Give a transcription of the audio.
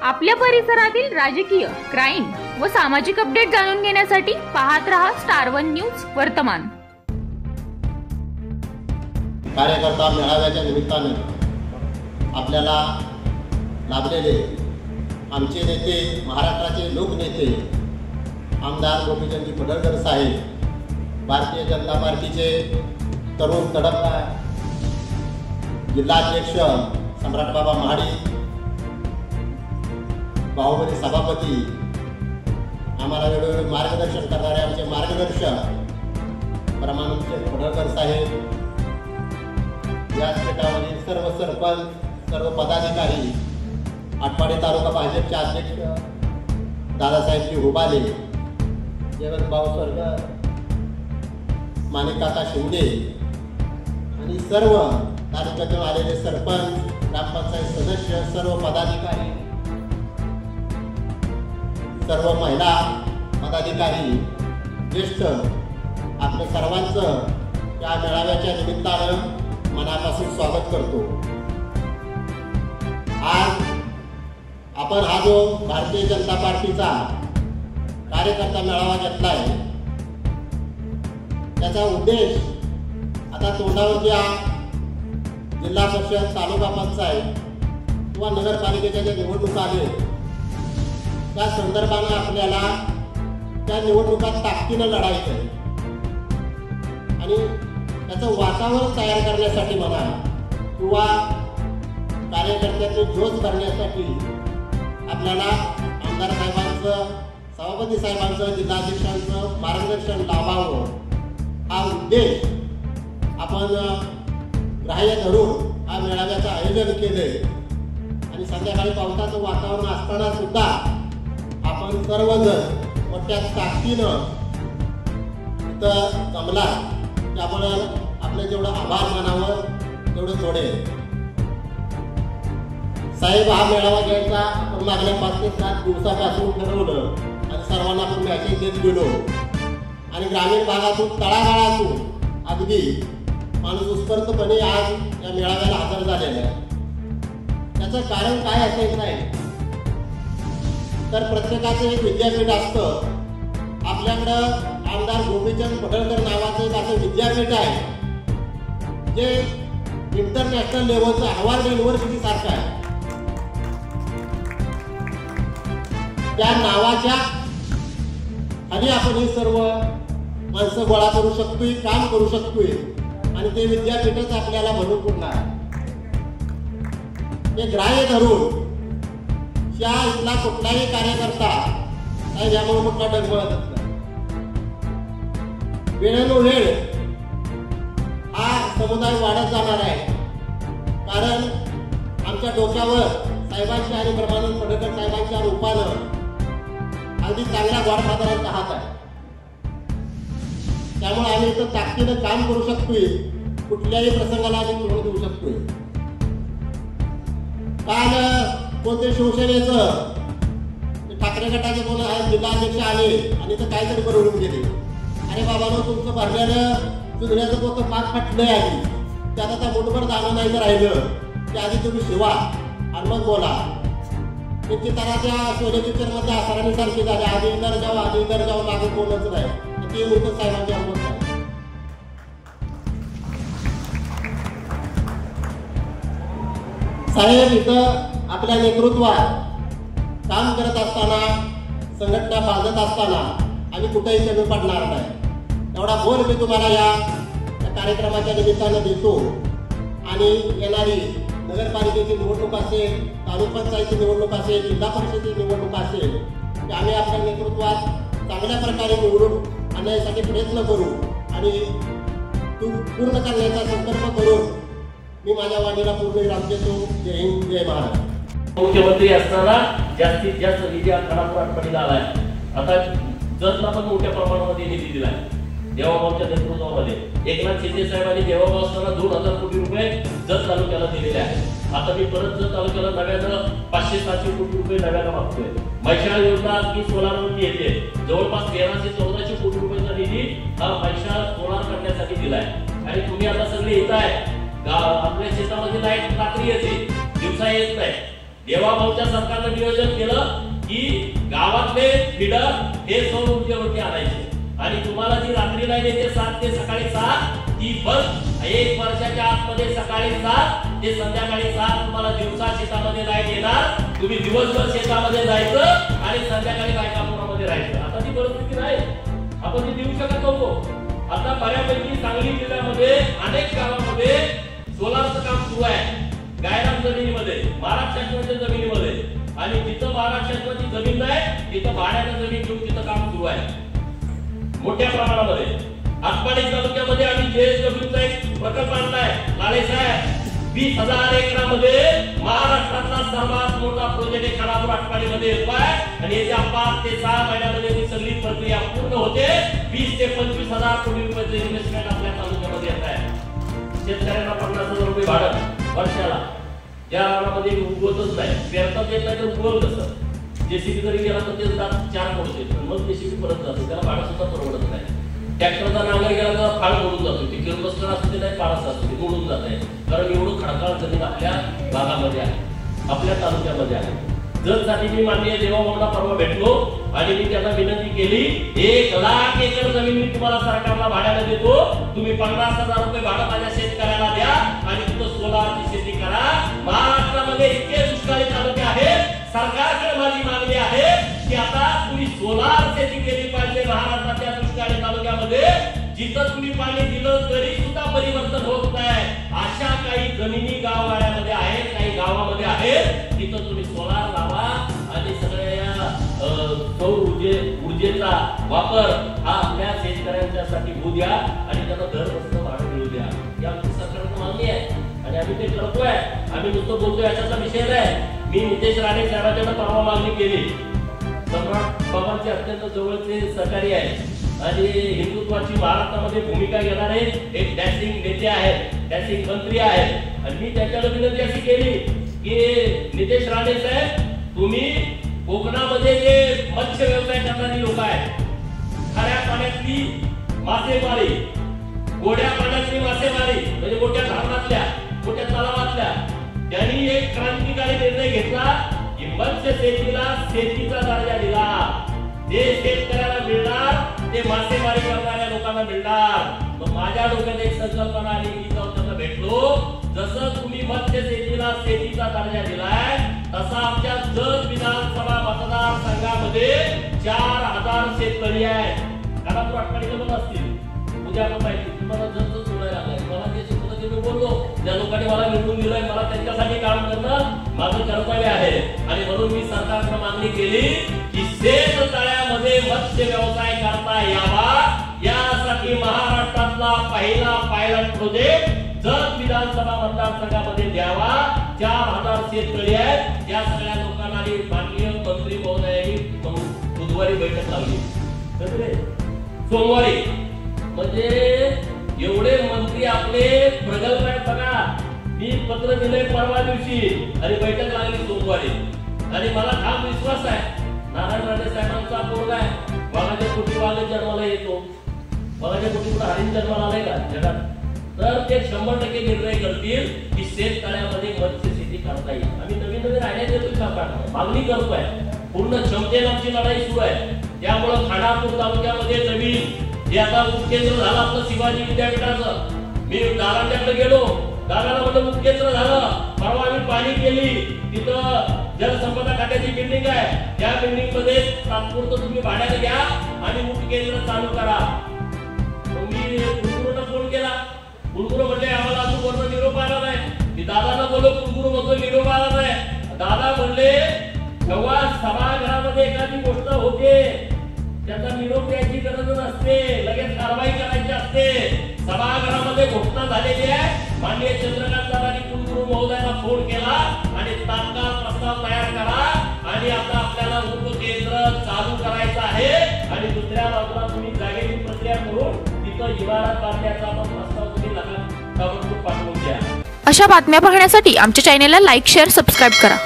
आपल्या परिसरातील राजकीय, क्राईम व सामाजिक अपडेट जाणून घेण्यासाठी पाहत रहा स्टार वन न्यूज वर्तमान। कार्यकर्ता मेळाव्याच्या निमित्ताने आपल्याला लाभलेले आमचे नेते, महाराष्ट्राचे लोकनेते आमदार गोपीचंद पडळकर साहेब, भारतीय जनता पार्टीचे तरुण तडफदार जिल्हाध्यक्ष सम्राट बाबा महाडिक, बाहुबली सभापती, आम्हाला वेळोवेळी मार्गदर्शन करणारे आमचे मार्गदर्शक परमानंद पडळकर साहेब, याच गटावरील सर्व सरपंच, सर्व पदाधिकारी, आटपाडी तालुका भाजपचे अध्यक्ष दादासाहेबजी हुबाले, जयवंतभाऊ सरगर, माणिककाका शिंदे आणि सर्व तालुक्यातून आलेले सरपंच, ग्रामपंचायत सदस्य, सर्व पदाधिकारी, सर्व महिला पदाधिकारी, ज्येष्ठ, आपल्या सर्वांचं या मेळाव्याच्या निमित्तानं मनापासून स्वागत करतो। आज आपण हा जो भारतीय जनता पार्टीचा कार्यकर्ता मेळावा घेतलाय, त्याचा उद्देश आता तोंडावरच्या जिल्हा परिषद, तालुका पंचायत किंवा नगरपालिकेच्या ज्या निवडणुका आहेत त्या संदर्भानं आपल्याला त्या निवडणुका ताकदीनं लढायचं आहे आणि त्याचं वातावरण तयार करण्यासाठी म्हणा किंवा कार्यकर्त्यांचे जोश भरण्यासाठी आपल्याला आमदार साहेबांचं, सभापती साहेबांचं, जिल्हाध्यक्षांचं मार्गदर्शन लाभावं हा उद्देश आपण ग्राह्य धरून हा मेळाव्याचं आयोजन केलंय आणि संध्याकाळी पावसाचं वातावरण असताना सुद्धा आपण सर्वजण मोठ्या ताकदीनं इथं जमला, त्यामुळे आपलं जेवढं आभार मानावं तेवढं थोडे। साहेब, हा मेळावा घ्यायचा आपण मागल्या 5 ते 7 दिवसापासून ठरवलं आणि सर्वांना आपण मॅसेज देत गेलो आणि ग्रामीण भागातून, तळागाळातून अगदी माणूस उत्स्फूर्तपणे आज या मेळाव्याला हजर झालेला आहे। त्याचं कारण काय असेल नाही तर प्रत्येकाचं एक विद्यापीठ असतं। आपल्याकडं आमदार गोपीचंद पडळकर नावाचं एक असं विद्यापीठ आहे जे इंटरनॅशनल लेवलचं हार्वर्ड युनिव्हर्सिटी सारखं आहे। त्या नावाच्या खाली आपण ही सर्व माणसं गोळा करू शकतोय, काम करू शकतोय आणि ते विद्यापीठच आपल्याला भरून पुरणार। ते ग्राह्य धरून त्या इथला कुठलाही कार्यकर्ता काय यामुळे कुठला डगमगत असला, वेळोवेळ हा समुदाय वाढत जाणार आहे। कारण आमच्या डोक्यावर साहेबांच्या आणि परमानंद पडळकर साहेबांच्या रूपानं अगदी चांगला गॉडफादरांचा हात आहे। त्यामुळे आम्ही इथं ताकदीनं काम करू शकतोय, कुठल्याही प्रसंगाला आम्ही तोंड देऊ शकतोय। काल कोणते शिवसेनेचं ठाकरे गटाचे कोण जिल्हाध्यक्ष आले आणि तर काहीतरी बरोबरून गेले, अरे बाबांनो तुमचं भरलेलं चुनण्याचं पोतं पाक फाटलंय आधी, त्यात आता मुठभर दाणं नाही तर राहिलं ते आधी तुम्ही शिवा आणि मग बोला। त्यांची तराच्या सोने पिक्चरमध्ये सरांनी सारखी झाली, आधी इधर जाऊ मागे कोणच नाही, ते मूर्ख साहेबांची अवघड आहे। साहेब इथं आपल्या नेतृत्वात काम करत असताना, संघटना बांधत असताना आम्ही कुठेही कमी पडणार नाही एवढा बोल मी तुम्हाला या कार्यक्रमाच्या निमित्तानं देतो। आणि येणारी नगरपालिकेची निवडणूक असेल, तालुका पंचायतीची निवडणूक असेल, जिल्हा परिषदेची निवडणूक असेल, ते आम्ही आपल्या नेतृत्वात चांगल्या प्रकारे निवडून आणण्यासाठी प्रयत्न करू आणि पूर्ण करण्याचा संकल्प करून मी माझ्या वाणीला पूर्ण विराम देतो। जय हिंद, जय महाराष्ट्र। मुख्यमंत्री असताना जास्तीत जास्त निधी आटपाडीला आलाय। आता जतला पण मोठ्या प्रमाणामध्ये निधी दिलाय देवाभाऊच्या नेतृत्वामध्ये। एकनाथ शिंदे साहेबांनी देवाभाऊ असताना 2000 कोटी रुपये जत तालुक्याला दिलेले आहेत। आता मी परत जत तालुक्याला नव्यानं 500-700 कोटी रुपये नव्यानं मागतोय। म्हैसाळ योजना की सोलारवरती येते, जवळपास 1314 कोटी रुपयाचा निधी हा म्हैसाळ सोलार करण्यासाठी दिलाय। आणि तुम्ही आता सगळे येत आहे, आपल्या शेतामध्ये लाईट रात्री येते, दिवसा येत नाही। देवाभाऊच्या सरकारनं नियोजन केलं की गावातले फीडर हे सौर ऊर्जेवरती आणायचे आणि तुम्हाला जी रात्री लाईन येते 7 ते सकाळी 7 ती बंद 1 वर्षाच्या आतमध्ये सकाळी 7 ते संध्याकाळी 7 तुम्हाला दिवसा शेतामध्ये लाईन येणार. तुम्ही दिवसभर शेतामध्ये जायचं आणि संध्याकाळी बायकापुरामध्ये राहायचं. आता ती परिस्थिती नाही, आपण ती देऊ शकत नव्हतो. आता बऱ्यापैकी सांगली जिल्ह्यामध्ये अनेक गावामध्ये सोलारचं काम सुरू आहे. गायरान जमिनीमध्ये, महाराष्ट्राच्या जमिनीमध्ये, आणि जिथं महाराष्ट्राची जमीन नाही तिथं भाड्यानं जमीन घेऊन तिथं काम सुरू आहे मोठ्या प्रमाणामध्ये. आटपाडी तालुक्यामध्ये आम्ही JSWचा एक प्रकल्प आणलाय लाळेसाहेब. 20,000 एकरामध्ये महाराष्ट्रातला सर्वात मोठा प्रोजेक्ट आहे खानापूर आटपाडीमध्ये येतोय आणि येत्या 5 ते 6 महिन्यामध्ये ही सगळी प्रक्रिया पूर्ण होते. 20 ते 25,000 कोटी रुपयाचं इन्व्हेस्टमेंट आपल्या तालुक्यामध्ये येत आहे. शेतकऱ्यांना 50,000 रुपये भाडं वर्षाला. या रानामध्ये उगवतच नाही, पेरतात येत नाही तर उगवलं कसं? JCB जरी गेला तर ते 4 पडते, मग JCB परत जातो, त्याला भाडं सुद्धा परवडत नाही. ट्रॅक्टरचा नांगर गेला तर फाळ मोडून जातो, ते किर्लोस्कर असतो ते नाही पाळाचं असतो ते मोडून जात आहे. कारण एवढं खडकाळ जमीन आपल्या भागामध्ये आहे, आपल्या तालुक्यामध्ये आहे. जतसाठी मी माननीय देवाभाऊंना परवा भेटलो आणि मी त्यांना विनंती केली 1 लाख एकर जमीन मी तुम्हाला सरकारला भाड्याने देतो, तुम्ही 50,000 रुपये भाडं माझ्या शेतकऱ्याला द्या आणि तिथं सोलारची शेती करा. महाराष्ट्रामध्ये इतके दुष्काळी तालुके आहेत, सरकारकडे माझी मागणी आहे की आता तुम्ही सोलार शेती केली पाहिजे महाराष्ट्राच्या दुष्काळी तालुक्यामध्ये. जिथं तुम्ही पाणी दिलं तरी सुद्धा परिवर्तन होत नाही अशा काही जमिनी गावगाड्यामध्ये आहेत, काही गावामध्ये आहेत, तिथं तुम्ही सोलार लावा आणि सगळ्या सौर ऊर्जेचा वापर हा आपल्या शेतकऱ्यांच्यासाठी होऊ द्या आणि त्यांना दर बसतं भाडं मिळू द्या. ही आमची सरकारची मागणी आहे आणि आम्ही ते करतोय. आम्ही नुसतं बोलतोय याचा विषय नाही. मी नितेश राणे साहेबांना परवा मागणी केली. सम्राट बाबांचे अत्यंत जवळचे सहकारी आहे आणि हिंदुत्वाची महाराष्ट्रामध्ये भूमिका घेणारे एक डॅशिंग नेते आहेत, डॅशिंग मंत्री आहेत. आणि मी त्यांच्याकडे विनंती अशी केली की नितेश राणे साहेब, तुम्ही कोकणामध्ये जे मत्स्य व्यवसाय करणारी लोक आहेत, खऱ्या पाण्यातली मासेमारी, गोड्या पाण्यातली मासेमारी म्हणजे मोठ्या धरणातल्या, मोठ्या तलावातल्या, त्यांनी एक क्रांतिकारी निर्णय घेतला की मत्स्य शेतीला शेतीचा दर्जा दिला. जे शेतकऱ्याला मिळणार ते मासेमारी करणाऱ्या लोकांना मिळणार. मग माझ्या डोक्यात एक संकल्पना आली की जाऊन त्यांना भेटलो. जसं तुम्ही मत्स्य शेतीला शेतीचा दर्जा दिलाय तसा आमच्या जत विधानसभा मतदारसंघामध्ये 4,000 शेतकरी आहेत. खानापूर आटपाडीचे पण असतील, उद्या पण माहिती तुम्हाला जत सोडायला लागलाय. मला जे शिकवलं ते मी बोललो, ज्या लोकांनी मला निवडून दिलंय मला त्यांच्यासाठी काम करणं माझं कर्तव्य आहे. आणि म्हणून मी सरकारकडे मागणी केली की शेत तळ्यामध्ये मत्स्य व्यवसाय करता यावा यासाठी महाराष्ट्रातला पहिला पायलट प्रोजेक्ट जत विधानसभा मतदारसंघामध्ये द्यावा. 4,000 शेतकरी आहेत. या सगळ्या लोकांना माननीय मंत्री महोदयांनी बुधवारी बैठक लावली, सोमवारी. म्हणजे एवढे मंत्री आपले प्रगल्भ आहेत बघा. मी पत्र दिले परवा दिवशी आणि बैठक लागली सोमवारी. आणि मला ठाम विश्वास आहे नारायण राणे साहेबांचा पोरगा आहे, वाघाच्या कुटी वाघ जन्माला येतो, वाघाच्या कुटीपुढे हरिण जन्माला आलाय का जगात, तर ते 100% निर्णय करतील की शेत तळ्यामध्ये मत्स्य शेती करता येईल. आम्ही नवीन नवीन आयडिया देतोय, सरकार मागणी करतोय, पूर्ण क्षमतेने आमची लढाई सुरू आहे. त्यामुळे खानापूर तालुक्यामध्ये नवीन हे आता उपकेंद्र झालं आपलं शिवाजी विद्यापीठाचं. मी दादांच्याकडे गेलो, दादाला म्हणलं उपकेंद्र झालं. परवा आम्ही पाणी केली, तिथं जलसंपदा खात्याची बिल्डिंग आहे, त्या बिल्डिंग मध्ये तात्पुरतं तुम्ही भाड्याने घ्या आणि उपकेंद्र चालू करा. मी कुलगुरूंना फोन केला, कुलगुरू म्हणले आम्हाला अजून वरून निरोप आला नाही. मी दादांना बोललो, कुलगुरू म्हणतो निरोप आला नाही. दादा म्हणले जेव्हा सभागृहामध्ये एखादी गोष्ट होते त्याचा निरोप द्यायची गरज नसते, लगेच कारवाई करायची असते. सभागृहामध्ये घोषणा झालेली आहे. माननीय चंद्रकांत दादांनी कुलगुरू महोदयांना फोन केला आणि तात्काळ प्रस्ताव तयार करा आणि आता आपल्याला उपकेंद्र चालू करायचं आहे. आणि दुसऱ्या बाजूला तुम्ही जागेची प्रक्रिया करून तिथं इमारत बांधण्याचा पण प्रस्ताव तुम्ही ताबडतोब पाठवून द्या. अशा बातम्या पाहण्यासाठी आमच्या चॅनेलला लाईक, शेअर, सबस्क्राईब करा.